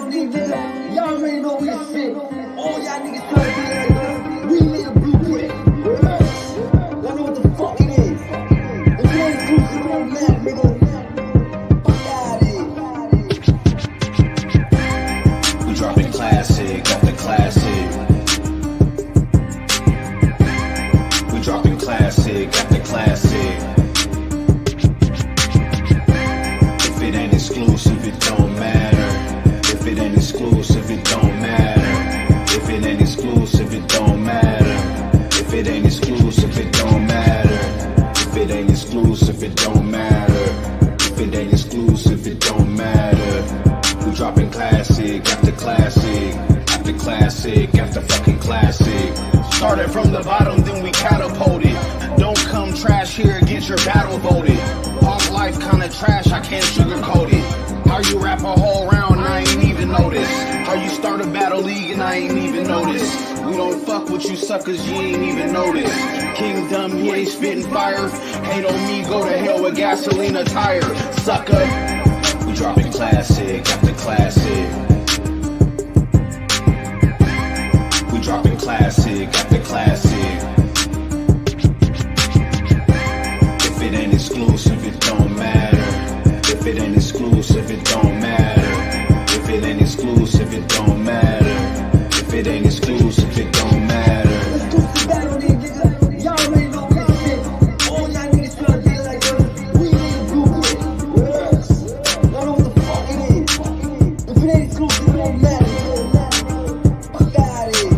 battle these niggas. Y'all already know this shit. All y'all niggas try to be like, we made a blueprint. Y'all know what the fuck it is. If it ain't exclusive, it don't matter, nigga. Fuck out of here. We dropping classic after classic. We dropping classic after classic. If it ain't exclusive, it don't matter. If it ain't exclusive, it don't matter. If it ain't exclusive, it don't matter. If it ain't exclusive, it don't matter. If it ain't exclusive, it don't matter. If it ain't exclusive, it don't matter. We dropping classic after classic after classic after fucking classic. Started from the bottom, then we catapulted. Don't come trash here, get your battle voted. Punk life kinda trash, I can't sugarcoat it. How you rap a whole round and I ain't even notice. How you start a battle league and I ain't even notice. We don't fuck with you suckers, you ain't even notice. Kingdom, he ain't spitting fire. Hate on me, go to hell with gasoline or tire. Sucker. We dropping classic after classic. We dropping classic after classic. If it ain't exclusive, it don't matter. If it ain't exclusive, it don't matter. If it ain't exclusive, it don't matter. If it ain't exclusive, it don't matter. Exclusive battle these niggas. Y'all already know this shit. All y'all niggas try to be like, we made a blueprint. Y'all know what the fuck it is. If it ain't exclusive, it don't matter. Fuck out of here.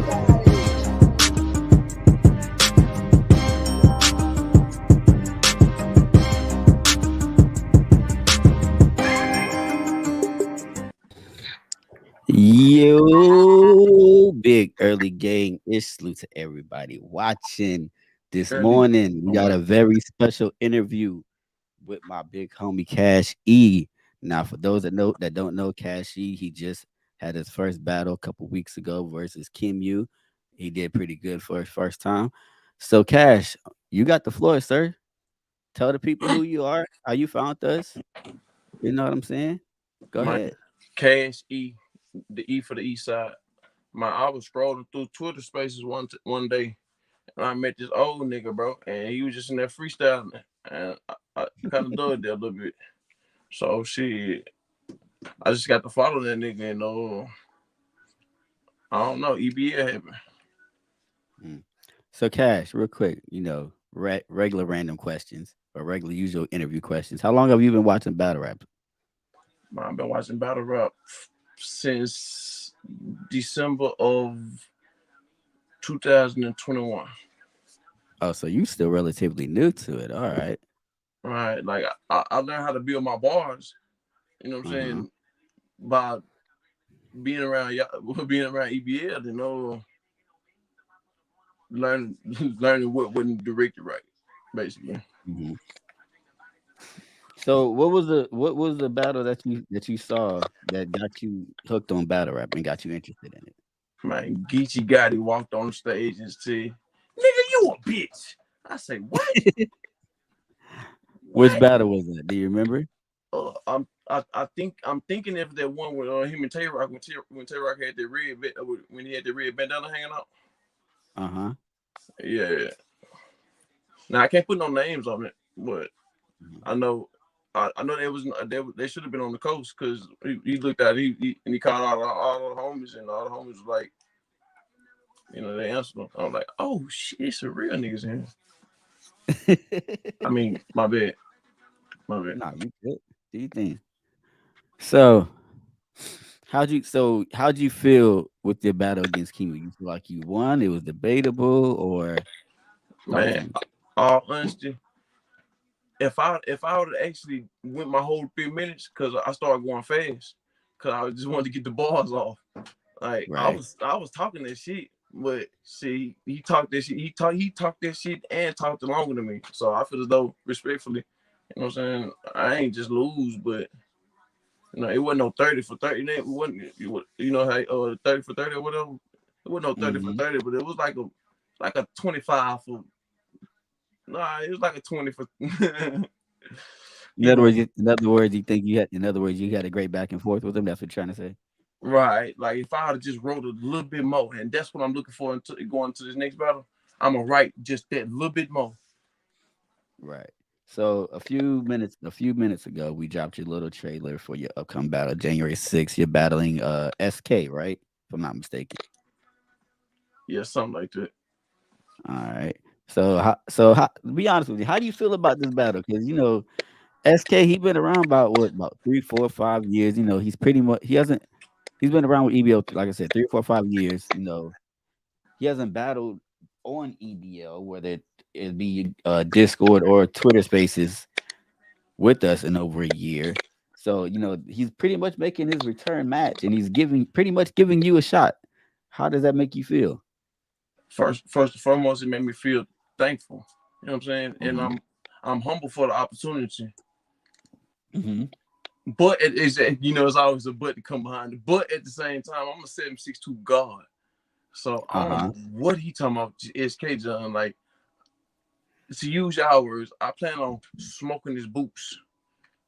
Yo, big early gang. It's salute to everybody watching this Early. morning. We got a very special interview with my big homie Cash E. Now, for those that don't know Cash E, he just had his first battle a couple weeks ago versus Kim Yu. He did pretty good for his first time. So, Cash, you got the floor, sir. Tell the people who you are, how you found us. You know what I'm saying? Go My ahead. Cash E, the E for the East Side. I was scrolling through Twitter Spaces one day, and I met this old nigga, bro, and he was just in there freestyling, and I kind of dug there a little bit. So shit, I just got to follow that nigga, and I don't know, EBA happened. So, Cash, real quick, regular random questions or regular usual interview questions. How long have you been watching battle rap? I've been watching battle rap since December of 2021. Oh, so you still relatively new to it. All right. Right, like I learned how to build my bars. You know what I'm saying? By being around EBL, learning what wasn't directed right, basically. Mm-hmm. So, what was the battle that you saw that got you hooked on battle rap and got you interested in it? Man, Geechee Gotti walked on the stage and said, "Nigga, you a bitch." I say, "What?" Which battle was that? Do you remember? I'm thinking if that one with him and Tay Rock when Tay Rock had the when he had the red bandana hanging out. Yeah. Now I can't put no names on it, but I know they should have been on the coast because he looked at it, he called all the homies, and all the homies was like, they answered him. I'm like, oh shit, it's some real niggas in here. I mean, my bad. Nah, you good. Do you think? So, how'd you feel with your battle against Kimu? You feel like you won? It was debatable, or man? All honesty, if I would have actually went my whole 3 minutes, because I started going fast, because I just wanted to get the bars off. Like right. I was talking that shit, but see, he talked that shit. He talked that shit and talked longer than me. So I feel as though, respectfully, you know what I'm saying, I ain't just lose, but it wasn't no 30 for 30. It wasn't, how 30 for 30 or whatever. It wasn't no 30 for 30, but it was like a 25 for. Nah, it was like a 20 for. In other words, you think you had. In other words, you had a great back and forth with him. That's what you're trying to say. Right. Like if I would have just wrote a little bit more, and that's what I'm looking for into going to this next battle. I'm gonna write just that little bit more. Right. So a few minutes ago, we dropped your little trailer for your upcoming battle, January 6th. You're battling SK, right? If I'm not mistaken. Yeah, something like that. All right. So to be honest with you, how do you feel about this battle? Because SK, he been around about 3, 4, 5 years. He's pretty much he's been around with EBO, like I said, 3, 4, 5 years. He hasn't battled on EBL, whether it be Discord or Twitter Spaces, with us in over a year. So he's pretty much making his return match, and he's pretty much giving you a shot. How does that make you feel? First and foremost, it made me feel thankful. You know what I'm saying? And Hmm. I'm humble for the opportunity. Hmm. But it's always a but to come behind it. But at the same time, I'm a 7'6" guard. So I Uh don't huh. know what he talking about. SK John, like, to use your words, I plan on smoking his boots.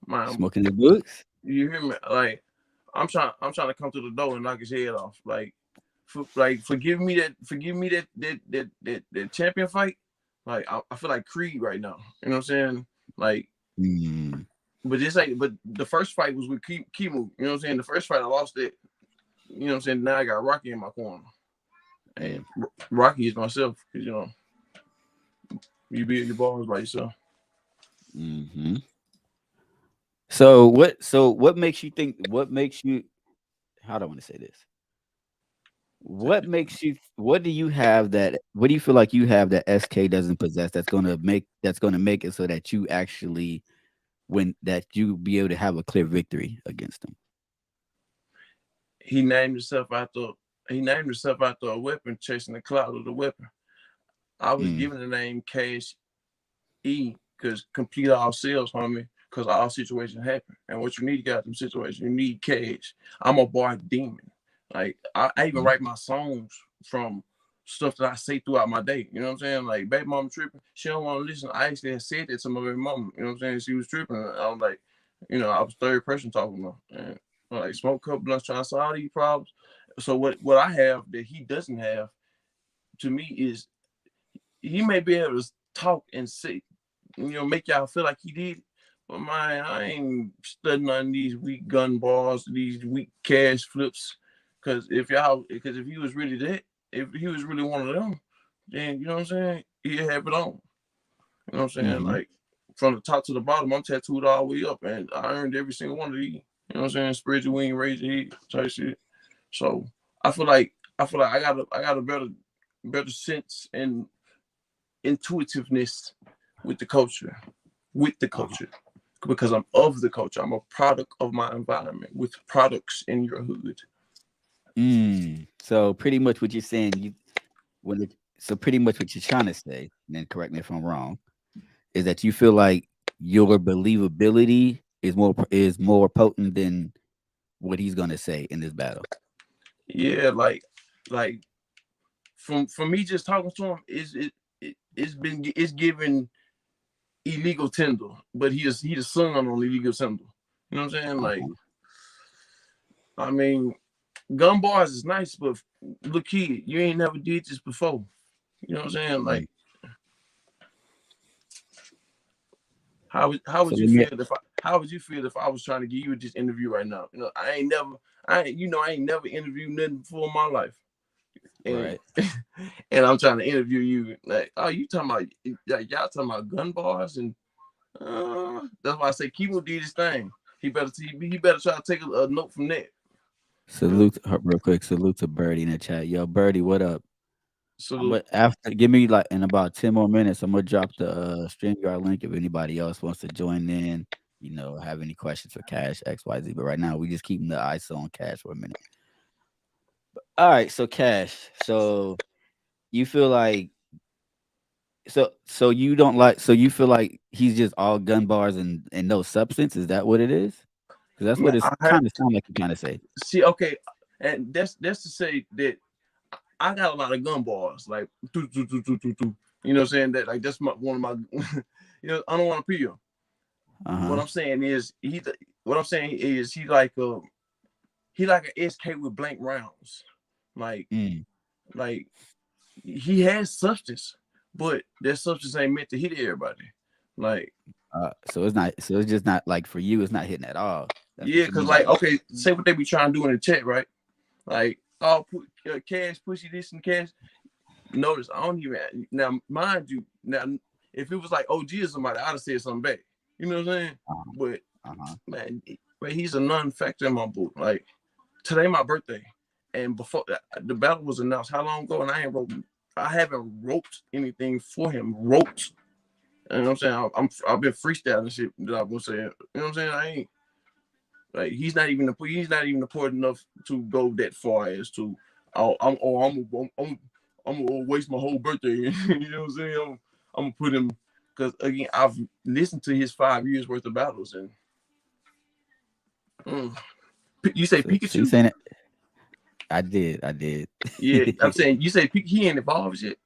Man, Smoking the boots. you hear me? Like, I'm trying to come to the door and knock his head off. Like, forgive me that champion fight. Like, I feel like Creed right now. You know what I'm saying? Like, Mm. but the first fight was with Kimu. You know what I'm saying? The first fight I lost it. You know what I'm saying? Now I got Rocky in my corner. Yeah. And Rocky is myself, because you be your balls by yourself. Hmm. So what makes you think? What makes you? How do I want to say this? What makes you? What do you have that? What do you feel like you have that SK doesn't possess? That's gonna make it so that you actually you be able to have a clear victory against them. He named himself after he named himself after a weapon, chasing the cloud of the weapon. I was Mm. given the name Cash E because complete all sales, homie. Because all situations happen, and what you need to get out of them situations, you need cash. I'm a bar demon. Like I even Mhm. write my songs from stuff that I say throughout my day. You know what I'm saying? Like baby mama tripping, she don't want to listen. I actually had said that to my baby mama. You know what I'm saying? She was tripping. I was like, I was third person talking to her, and I'm like smoke a couple blunts, trying to solve all these problems. So what I have that he doesn't have, to me, is he may be able to talk and say, make y'all feel like he did. But man, I ain't studying on these weak gun bars, these weak cash flips. Because if he was really that, if he was really one of them, then you know what I'm saying, he'd have it on. You know what I'm saying? Mhm. Like from the top to the bottom, I'm tattooed all the way up, and I earned every single one of these. You know what I'm saying? Spread your wing, raise your head, type shit. So I feel like I got a better sense and intuitiveness with the culture, with the Uh-huh. culture, because I'm of the culture. I'm a product of my environment with products in your hood. So pretty much what you're saying, so pretty much what you're trying to say, and then correct me if I'm wrong, is that you feel like your believability is more potent than what he's gonna say in this battle. Yeah, like from me just talking to him, it's given illegal tender, but he the son on illegal tender. You know what I'm saying? Like, Uh-huh. I mean, gun bars is nice, but look here, you ain't never did this before. You know what I'm saying? Mm. Like, how So would you let me. feel if I was trying to give you this interview right now? I ain't never interviewed nothing before in my life, and Right. and I'm trying to interview you. Like, oh, you talking about, like, y'all talking about gun bars, and that's why I say Kimo did his thing. He better try to take a note from that. You know, Real quick. Salute to Birdie in the chat. Yo, Birdie, what up? I'm salute. gonna after give me like in about 10 more minutes. I'm gonna drop the StreamYard link if anybody else wants to join in. Have any questions for Cash XYZ. But right now we just keeping the ISO on Cash for a minute. All right, so Cash. So you feel like so you don't like so you feel like he's just all gun bars and no substance. Is that what it is? Because that's Man, what it's I heard, kind of sound like you kind of say. see, okay, and that's to say that I got a lot of gun bars, like do do do do do do. You know what I'm saying? That, like, that's one of my. I don't want to pee him. Uh What huh. I'm saying is he. What I'm saying is he like he like an SK with blank rounds. Like Mm. he has substance, but that substance ain't meant to hit everybody. Like So it's not. So it's just not like for you. It's not hitting at all. That's yeah, what you cause mean like by okay, say what they be trying to do in the chat, right? Like oh, Cash pushy this and Cash. Notice I don't even now mind you now if it was like OG or somebody, I'd have said something back. You know what I'm saying? But man, he's a non-factor in my book. Like today, my birthday, and before the battle was announced, how long ago? And I haven't wrote anything for him. Wrote, you know what I'm saying? I've been freestyling shit that I've been saying. You know what I'm saying? I ain't like he's not even important enough to go that far as to I'm gonna waste my whole birthday. You know what I'm saying? I'm gonna put him because again I've listened to his 5 years worth of battles and you say so Pikachu? you saying it? I did. Yeah, I'm saying you say he ain't involved yet.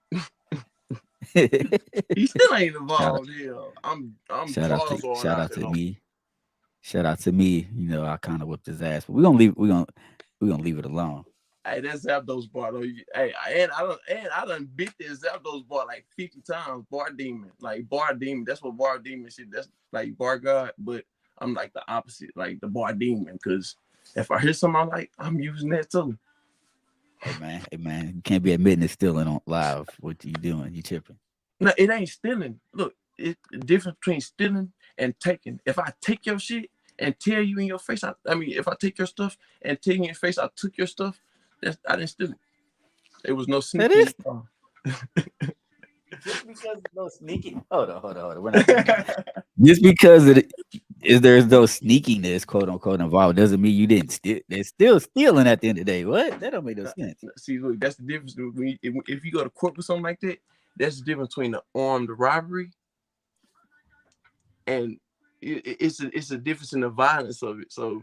He still ain't involved. Yeah, I'm shout out to Charizard shout out out there. to me. Shout out to me. You know, I kind of whipped his ass, but we're gonna leave it alone. Hey, that's Zapdos bar though. Hey, and I done beat this Zapdos bar like 50 times. Bar Demon, like Bar Demon. That's what Bar Demon shit. That's like Bar God, but I'm like the opposite, like the Bar Demon. Because if I hear something I like, I'm using that too. Hey man, you can't be admitting it's stealing on live. What you doing? You tripping? No, it ain't stealing. Look, it's the difference between stealing and taking. If I take your shit and tell you in your face, I mean, if I take your stuff and tell you in your face, I took your stuff. I didn't steal it. There was no sneaking. That is. Just because there's no sneaking. Hold on. We're not just because there's no sneakiness, quote unquote, involved, doesn't mean you didn't steal. They're still stealing at the end of the day. What? That don't make no sense. See, look, that's the difference. If you go to court with something like that, that's the difference between the armed robbery and it's a difference in the violence of it. So, you know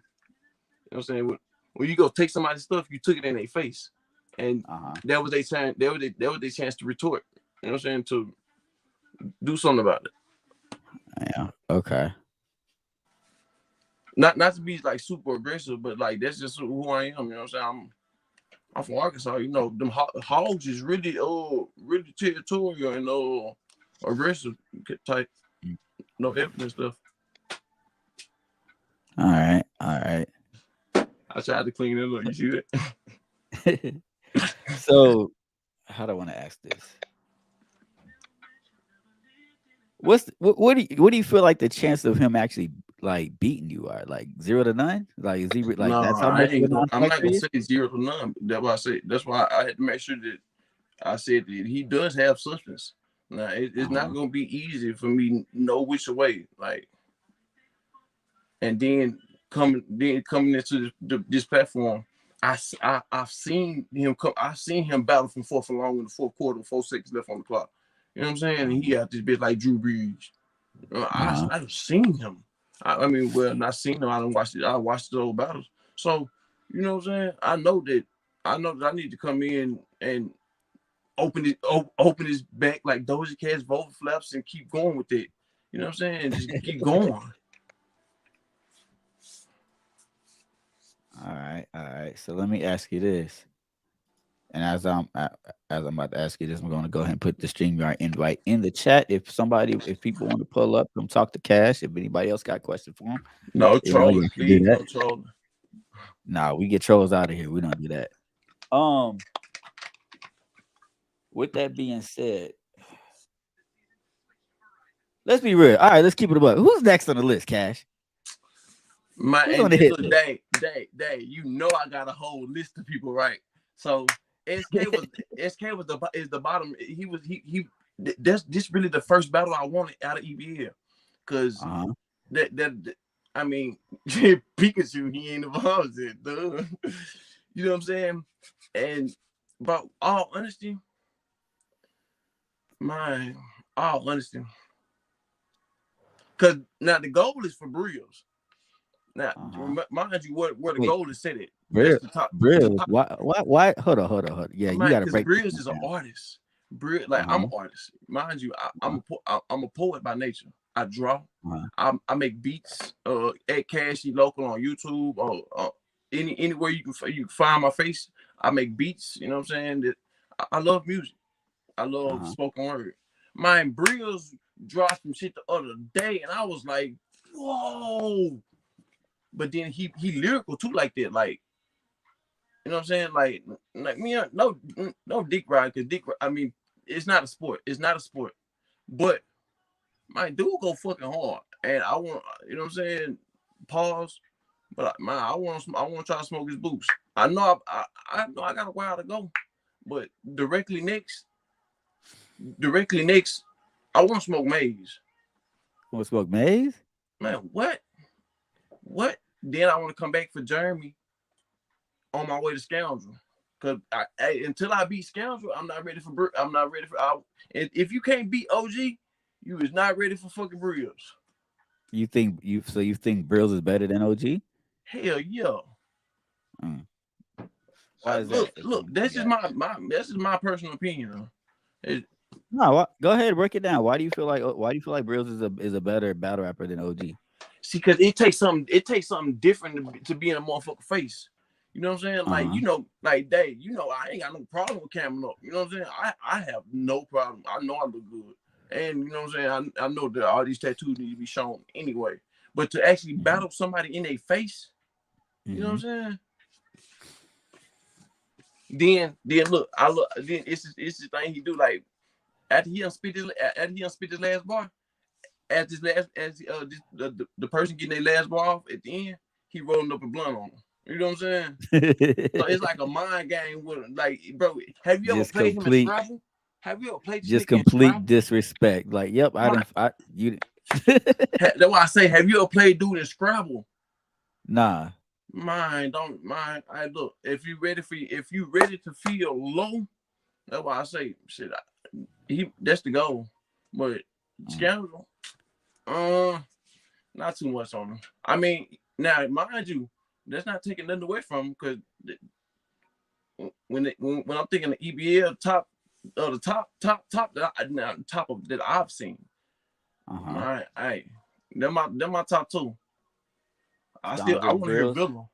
what I'm saying? When you go take somebody's stuff, you took it in their face, and that was their chance. That was their chance to retort. You know what I'm saying? To do something about it. Yeah. Okay. Not to be like super aggressive, but like that's just who I am. You know what I'm saying? I'm from Arkansas. You know, them hogs is really territorial and aggressive type. No evidence stuff. All right. I tried to clean it up. You see that? So, how do I want to ask this? What do you feel like the chance of him actually like beating you are? Like 0 to none? Like is he like no, that's how much I'm not gonna say 0 to none. That's why I said. That's why I had to make sure that I said that he does have substance. Now it's not gonna be easy for me to know which way. Like, and then coming into this platform, I've seen him come. I've seen him battle from fourth and long in the fourth quarter, 4 seconds left on the clock. You know what I'm saying? And he got this bit like Drew Brees. I've seen him. I mean, well, not seen him. I don't watch it. I watched the old battles. So, you know what I'm saying? I know that I need to come in and open his back like Doja Cat's vocal flaps and keep going with it. You know what I'm saying? And just keep going. All right. So let me ask you this. And as I'm about to ask you this, I'm going to go ahead and put the StreamYard invite in the chat. If people want to pull up, come talk to Cash. If anybody else got a question for him, no trolling, please. No trolling. Nah, we get trolls out of here. We don't do that. With that being said, let's be real. All right, let's keep it above. Who's next on the list, Cash? Day, you know I got a whole list of people, right? So SK was the bottom. This really the first battle I wanted out of EVL, because that I mean Pikachu he ain't involved in, dude. You know what I'm saying? And but all honesty, because now the goal is for Brills. Now, mind you, where the goal is set at. Brills. Why? Hold on. Yeah, you gotta break. Brills is an artist. Like I'm an artist. Mind you, I'm a poet by nature. I draw. I make beats. At Cashy Local on YouTube. anywhere you can find my face. I make beats. You know what I'm saying? That I love music. I love spoken word. My Brills dropped some shit the other day, and I was like, whoa. But then he lyrical too, like that, like, you know what I'm saying? Like me, no dick ride, because I mean, it's not a sport. It's not a sport. But my dude go fucking hard, and I want, you know what I'm saying? Pause. But I want to try to smoke his boots. I know I know I got a while to go, but directly next, I want to smoke Maze. Want to smoke Maze? Man, what? Then I want to come back for Jeremy on my way to Scoundrel. Cause until I beat Scoundrel, I'm not ready for. If you can't beat OG, you is not ready for fucking Brills. You think Brills is better than OG? Hell yeah. Why is that? Look, this is my personal opinion. No, go ahead, break it down. Why do you feel like Brills is a better battle rapper than OG? See, because it takes something different to be in a motherfucker face. You know what I'm saying? Like, you know, like Dave, you know, I ain't got no problem with camming up. You know what I'm saying? I have no problem. I know I look good. And you know what I'm saying? I know that all these tattoos need to be shown anyway. But to actually battle somebody in their face, you know what I'm saying? Then look, then it's the thing he do, like after he spit his last bar, the person getting their last bar off at the end, he rolling up a blunt on them. You know what I'm saying? So it's like a mind game with him. Like, bro, have you ever played him in Scrabble? Have you ever played this? Just complete disrespect. Like, yep, That's why I say, have you ever played dude in Scrabble? Nah. Don't mind. I look, if you ready to feel low, that's why I say shit. That's the goal. But Scoundrel, not too much on him. I mean, now mind you, that's not taking nothing away from him, because when I'm thinking the EBL top that I've seen. All right, they're my top two. I want to hear Villa.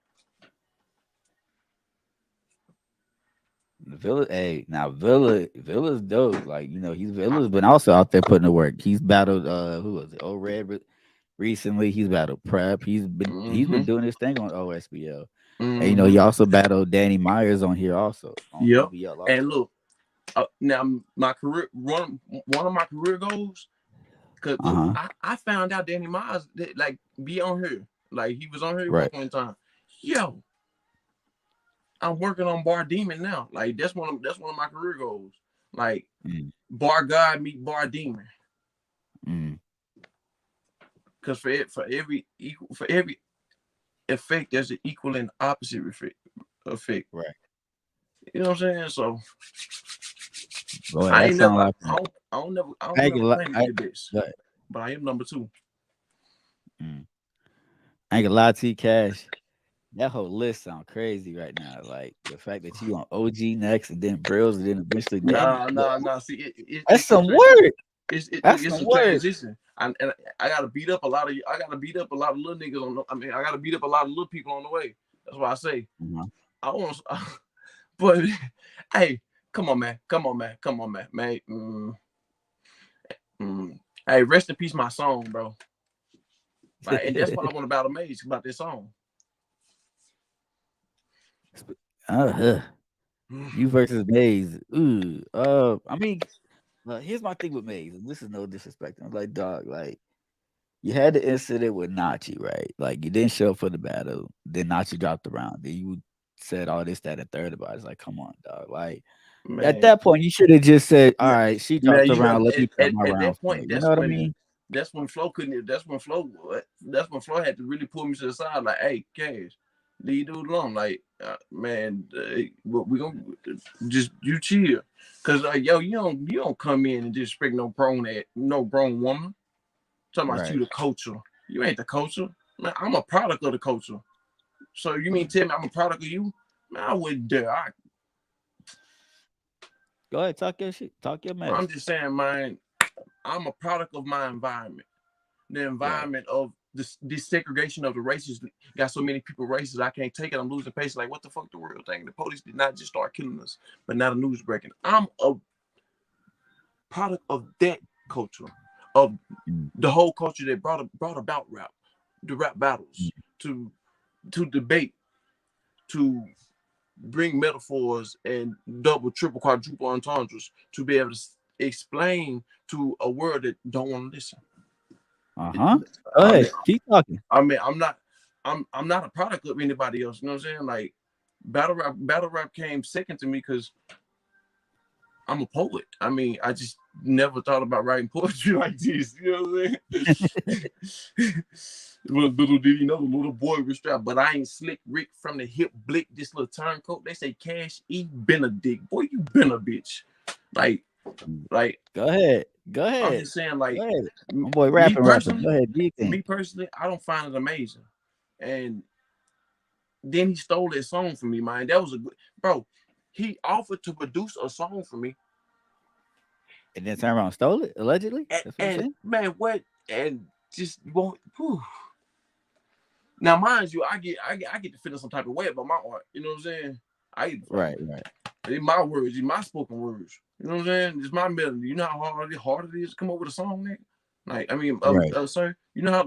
Villa's dope. Like, you know, Villa's been also out there putting the work. He's battled who was it? O-Red recently. He's battled Prep. He's been doing his thing on OSBL. And you know, he also battled Danny Myers on here also. Yep. And look, now my career one of my career goals, because I found out Danny Myers like be on here. Like, he was on here one time. Yo, I'm working on Bar Demon now. Like, that's one of my career goals. Like, Bar God meet Bar Demon. Because for every effect, there's an equal and opposite effect. Right. You know what I'm saying? So boy, I don't never claim this, but I am number 2. I ain't gonna lie to you, Cash. That whole list sound crazy right now. Like, the fact that you on OG next and then Brills and then eventually Nah. See, that's some work. It's a transition. And I gotta beat up a lot of little niggas I gotta beat up a lot of little people on the way. That's why I say I want. But hey, come on, man. Hey, rest in peace, my song, bro. Like, and that's what I want to battle Maze about this song. You versus Maze. I mean, here's my thing with Maze. This is no disrespect. I'm like, dog, like, you had the incident with Nachi, right? Like, you didn't show up for the battle. Then Nachi dropped the round. Then you said all this, that, and third about it. It's like, come on, dog. Like, man, at that point, you should have just said, all right, she dropped the round. Let me put my round. That point, you know what I mean? That's when Flo had to really pull me to the side, like, hey, Cash, leave dude alone. Like, man, we gonna just, you chill, cause yo, you don't come in and disrespect no grown woman. Talking about you the culture. You ain't the culture, man. I'm a product of the culture. So you mean tell me I'm a product of you? Man, I wouldn't dare. Go ahead, talk your shit. Talk your mess. I'm just saying, man, I'm a product of my environment. the environment of this segregation of the races. Got so many people racist, I can't take it. I'm losing patience. Like, what the fuck the world thing? The police did not just start killing us, but now the news breaking. I'm a product of that culture, of the whole culture that brought about rap, the rap battles, to debate, to bring metaphors and double, triple, quadruple entendres to be able to explain to a world that don't want to listen. Go ahead, keep talking. I'm not a product of anybody else. You know what I'm saying? Like battle rap came second to me because I'm a poet. I mean, I just never thought about writing poetry like this. You know what I'm saying? Little did you know, the little boy was strapped, but I ain't Slick Rick from the hip blick, this little turncoat. They say Cash E been a dick. Boy, you been a bitch. Like go ahead. I'm just saying, like, my boy rapping. Go ahead, me personally, I don't find it amazing. And then he stole that song from me, man. That was a good bro. He offered to produce a song for me. And then turn around and stole it, allegedly. And man, what? And just won't. Whew. Now, mind you, I get to feel some type of way about my art. You know what I'm saying? Right. In my words, in my spoken words. You know what I'm saying? It's my melody. You know how hard it is to come up with a song, nigga? Like, I mean, sir, you know how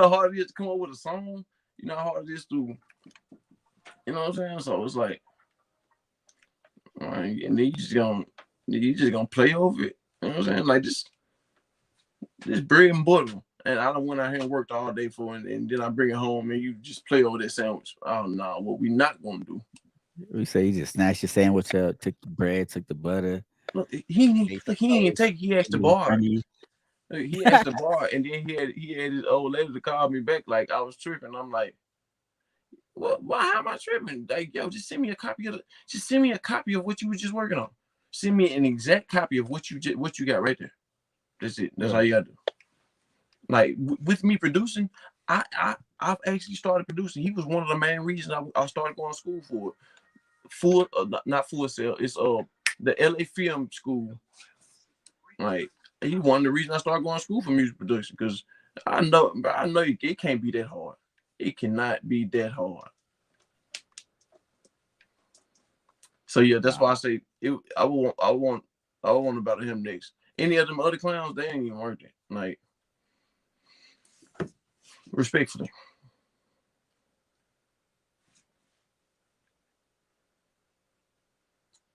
hard it is to come up with a song? You know how hard it is to, you know what I'm saying? So it's like, and then you just gonna play over it. You know what I'm saying? Like this bread and butter. And I don't went out here and worked all day for it, and then I bring it home and you just play over that sandwich. Oh no, what we not gonna do. We say you just snatched your sandwich up, took the bread, took the butter. Look, he asked the bar. He asked the bar, and then he had his old lady to call me back like I was tripping. I'm like, well, why am I tripping? Like, yo, just send me a copy of what you were just working on. Send me an exact copy of what you got right there. That's it. That's all you gotta do. Like with me producing, I've actually started producing. He was one of the main reasons I started going to school for it. Not Full Sail. It's the LA Film School. Like, he one of the reasons I started going to school for music production, because I know it can't be that hard. It cannot be that hard. So yeah, that's why I say I want about him next. Any of them other clowns, they ain't even worth it. Like, respectfully.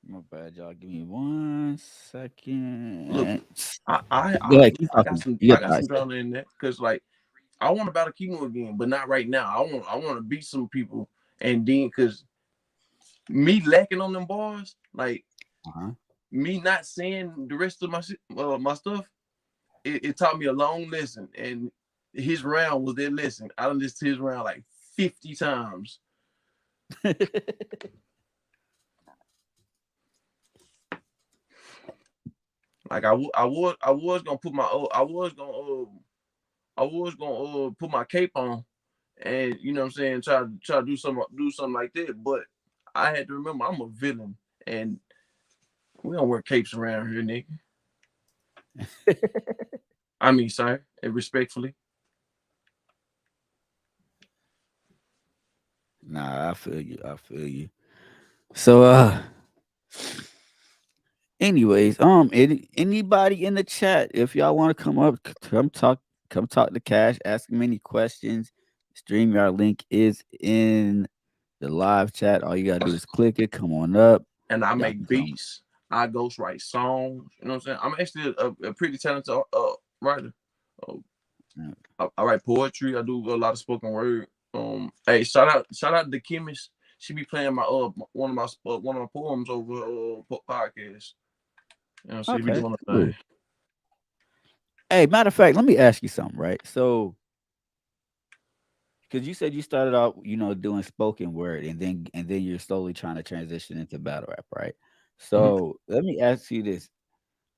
My bad, y'all. Give me 1 second. Look, I got some drama in that, because like I want to battle Kimo again, but not right now. I want to beat some people, and then because me lacking on them bars, like me not saying the rest of my stuff, it taught me a long lesson, and his round was that lesson. I listened to his round like 50 times. Like I was gonna put my cape on, and you know what I'm saying, try to do something like that. But I had to remember I'm a villain, and we don't wear capes around here, nigga. I mean, sir, and respectfully. Nah, I feel you. So anyways, anybody in the chat, if y'all want to come up, come talk to Cash, ask him any questions. StreamYard link is in the live chat. All you gotta do is click it, come on up. And I make beats. I ghostwrite songs. You know what I'm saying? I'm actually a pretty talented writer. I write poetry. I do a lot of spoken word. Hey, shout out to Chemist. She be playing my one of my poems over podcast. You know, so okay, be doing cool. Hey, matter of fact, let me ask you something, right? So, because you said you started out, doing spoken word, and then you're slowly trying to transition into battle rap, right? So let me ask you this: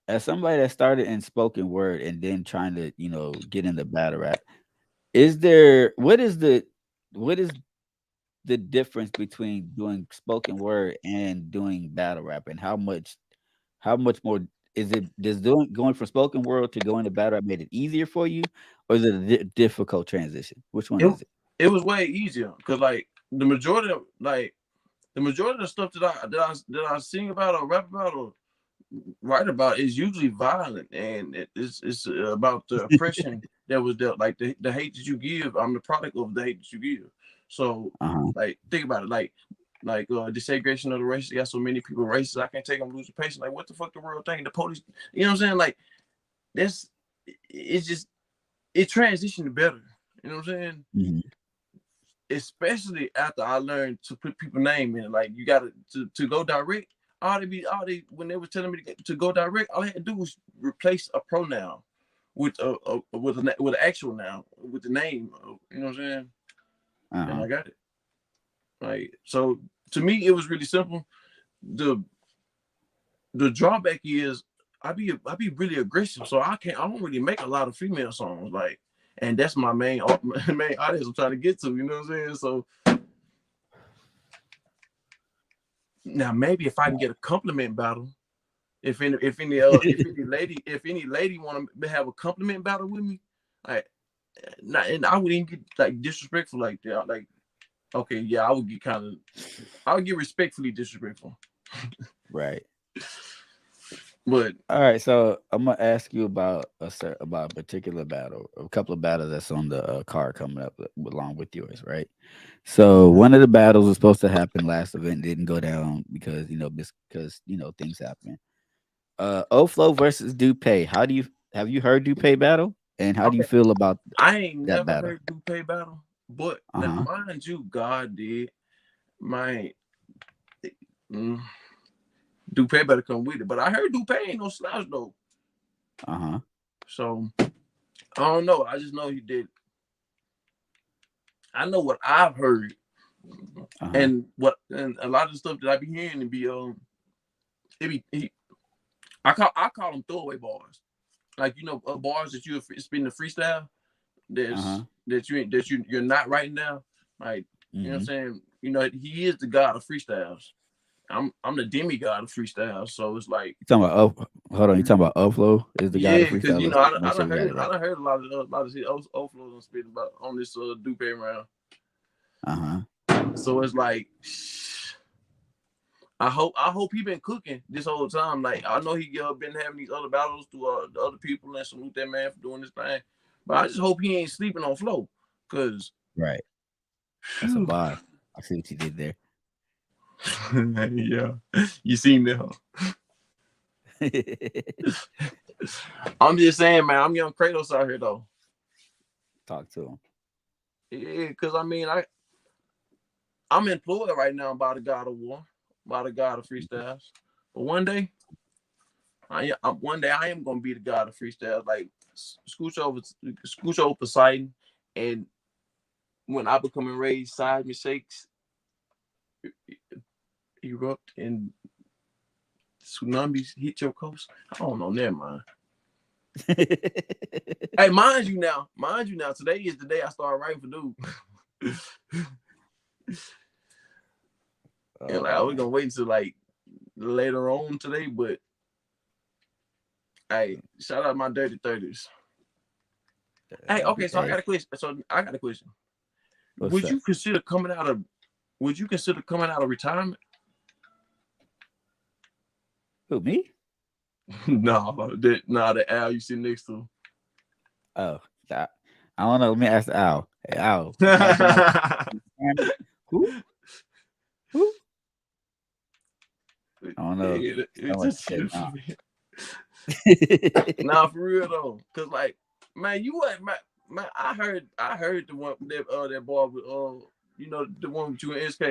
as somebody that started in spoken word and then trying to, get into battle rap, what is the difference between doing spoken word and doing battle rap, and how much more Is it does going from spoken word to going to battle made it easier for you, or is it a difficult transition? Which one It is it? it was way easier because like the majority of the stuff that I sing about or rap about or write about is usually violent, and it's about the oppression that was dealt, like the hate that you give. I'm the product of the hate that you give. So Uh-huh. like think about it, like desegregation of the race. You got so many people racist. I can't take them losing patience. Like what the fuck the world thinking? The police. You know what I'm saying? Like that's it's just it transitioned better. You know what I'm saying? Hmm. Especially after I learned to put people name in it. Like you got to go direct. All they when they were telling me to go direct, all I had to do was replace a pronoun with with an actual noun with the name. You know what I'm saying? And Uh-huh. I got it. Like so, to me, it was really simple. The the drawback is I be really aggressive, so I don't really make a lot of female songs. Like, and that's my main main audience I'm trying to get to. You know what I'm saying? So now maybe if I can get a compliment battle, if any lady want to have a compliment battle with me, like, not, and I wouldn't get like disrespectful like that. Like, okay, yeah, I would get respectfully disrespectful. Right. But All right. So I'm gonna ask you about about a particular battle, a couple of battles that's on the card coming up along with yours, right? So one of the battles was supposed to happen last event didn't go down because because things happen. Oflo versus Dupe. How do you have you heard Dupe battle? And how do you okay, feel about I ain't that never battle? heard Dupe battle. But now, Uh-huh. mind you, God did my mm, Dupe better come with it. But I heard Dupe ain't no slouch though. Uh-huh. So I don't know. I just know he did. I know what I've heard, Uh-huh. and a lot of the stuff that I be hearing it be I call them throwaway bars. Like bars that you spin the freestyle. Uh-huh. You're not writing down. Like what I'm Mm-hmm. saying. He is the god of freestyles. I'm the demigod of freestyles. So it's like You talking about hold on, you talking about Oflo is the guy to yeah, because freestyle? Let's make I sure done we got heard it I right. done heard a lot of shit overflows and spitting about on this Dupe round. Uh-huh. So it's like I hope he been cooking this whole time. Like I know he been having these other battles to the other people and salute that man for doing this thing. But I just hope he ain't sleeping on Flow, cause Right. That's a bar. I see what you did there. yeah, you seen that. I'm just saying, man. I'm young Kratos out here though. Talk to him. Yeah, cause I mean I'm employed right now by the God of War, by the God of freestyles. But one day I am gonna be the God of freestyles. Like scooch over Poseidon, and when I become enraged, seismic shakes erupt and tsunamis hit your coast. I don't know, never mind. Hey, mind you now, today is the day I started writing for Dude. And like, I was gonna wait until like later on today, but hey, shout out my dirty 30s. Hey, okay, so I Hey, got a question. I got a question. what's Would up? you consider coming out of Would you consider coming out of retirement? Who, me? No, the Al you sit next to. Oh, that, I don't know. Let me ask Al. Hey, Al, would you like to come out? Who? Who? I don't know. It Sound like just you said nah. nah, for real though, cause like, man, you what, man, I heard the one that boy with the one with you and SK,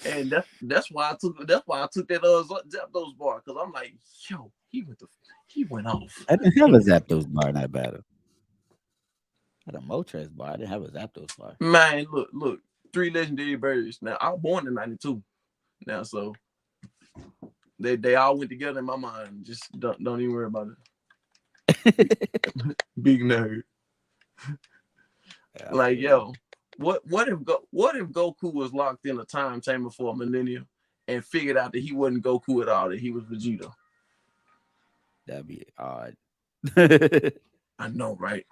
and that's why I took that Zapdos bar, cause I'm like, yo, he went off. I didn't have a Zapdos bar in that battle. I had a Moltres bar. I didn't have a Zapdos bar. Man, look, 3 legendary birds. Now I was born in '92. Now so they all went together in my mind. Just don't even worry about it. Big nerd. Yeah, I Like, feel you. yo, what if Goku was locked in a time chamber for a millennium and figured out that he wasn't Goku at all, that he was Vegeta? That'd be odd. I know, right?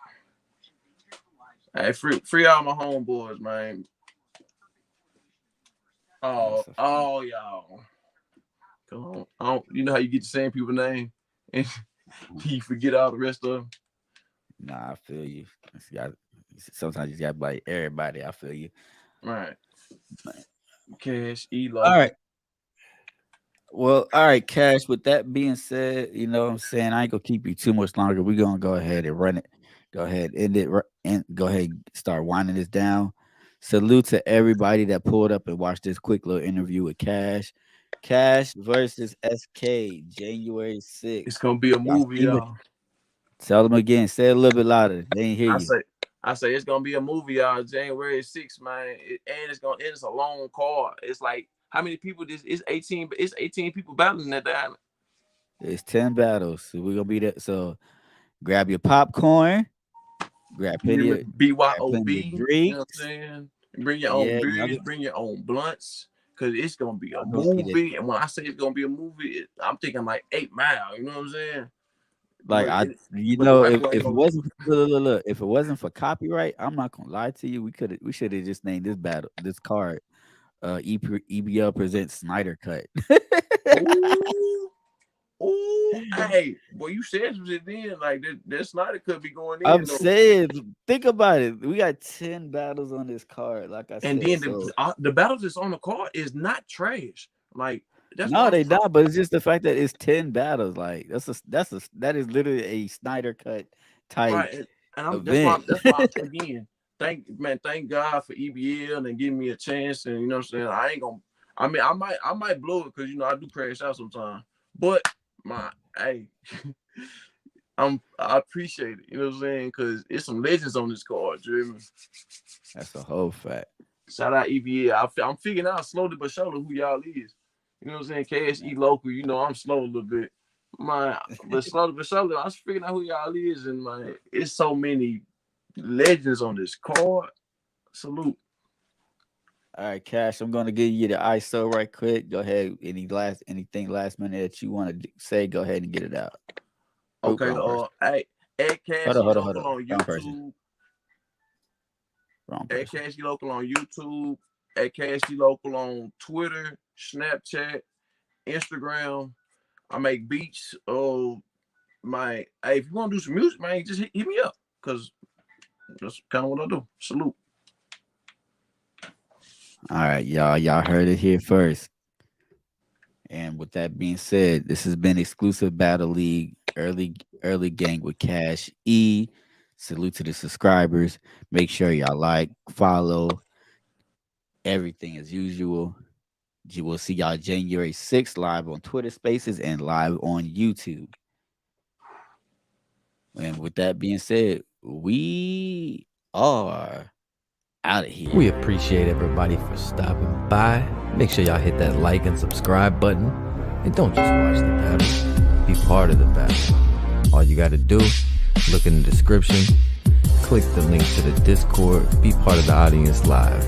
Hey, free all my homeboys, man. Oh, y'all. Come on. You know how you get the same people's name and you forget all the rest of them? Nah, I feel you. Sometimes you got to like everybody. I feel you. Right. Cash, Elo. All right. Well, all right, Cash. With that being said, you know what I'm saying? I ain't going to keep you too much longer. We're going to go ahead and run it. Go ahead, end it, and go ahead and start winding this down. Salute to everybody that pulled up and watched this quick little interview with Cash. Cash versus SK, January 6th. It's going to be a movie, y'all. Tell them again. Say it a little bit louder. They ain't hear you. I say it's gonna be a movie, y'all. January 6th, man. And it's a long card. It's like how many people? It's 18. It's 18 people battling at that. It's 10 battles. So we're gonna be there. So grab your popcorn. Grab plenty of BYOB. drinks. You know what I'm saying? Bring your own beers. Bring your own blunts. Cause it's gonna be a movie. And when I say it's gonna be a movie, I'm thinking like 8 Mile. You know what I'm saying? Like if it wasn't for copyright, I'm not gonna lie to you. We should have just named this card. EBL presents Snyder Cut. Ooh, hey, boy, you said some shit then. Like that Snyder Cut be going in. I'm saying, think about it. We got 10 battles on this card, like I said. And then the battles that's on the card is not trash. Like. They not, but it's just the fact that it's 10 battles. Like that is literally a Snyder Cut type right. And event. That's why again, thank God for EBL and giving me a chance. And you know what I'm saying? I might blow it because I do crash out sometimes. But I appreciate it. You know what I'm saying? Because it's some legends on this card, Jimmy. That's a whole fact. Shout out EBL. I'm figuring out slowly but surely who y'all is. You know what I'm saying? KSE local, I'm slow a little bit. But slowly but surely, I was figuring out who y'all is, and it's so many legends on this card. Salute. All right, Cash, I'm gonna give you the ISO right quick. Go ahead. Anything last minute that you want to say, go ahead and get it out. Okay, hey, at Cash Local on YouTube. At Cash Local on YouTube. At Cash Local on Twitter, Snapchat, Instagram. I make beats. Hey, if you want to do some music, man, just hit me up, because that's kind of what I do. Salute. All right, y'all heard it here first. And with that being said, this has been Exclusive Battle League early gang with Cash E. Salute to the subscribers. Make sure y'all like, follow, everything as usual. You will see y'all January 6th live on Twitter Spaces and live on YouTube. And with that being said, we are out of here. We appreciate everybody for stopping by. Make sure y'all hit that like and subscribe button. And don't just watch the battle. Be part of the battle. All you got to do, look in the description, click the link to the Discord, be part of the audience live.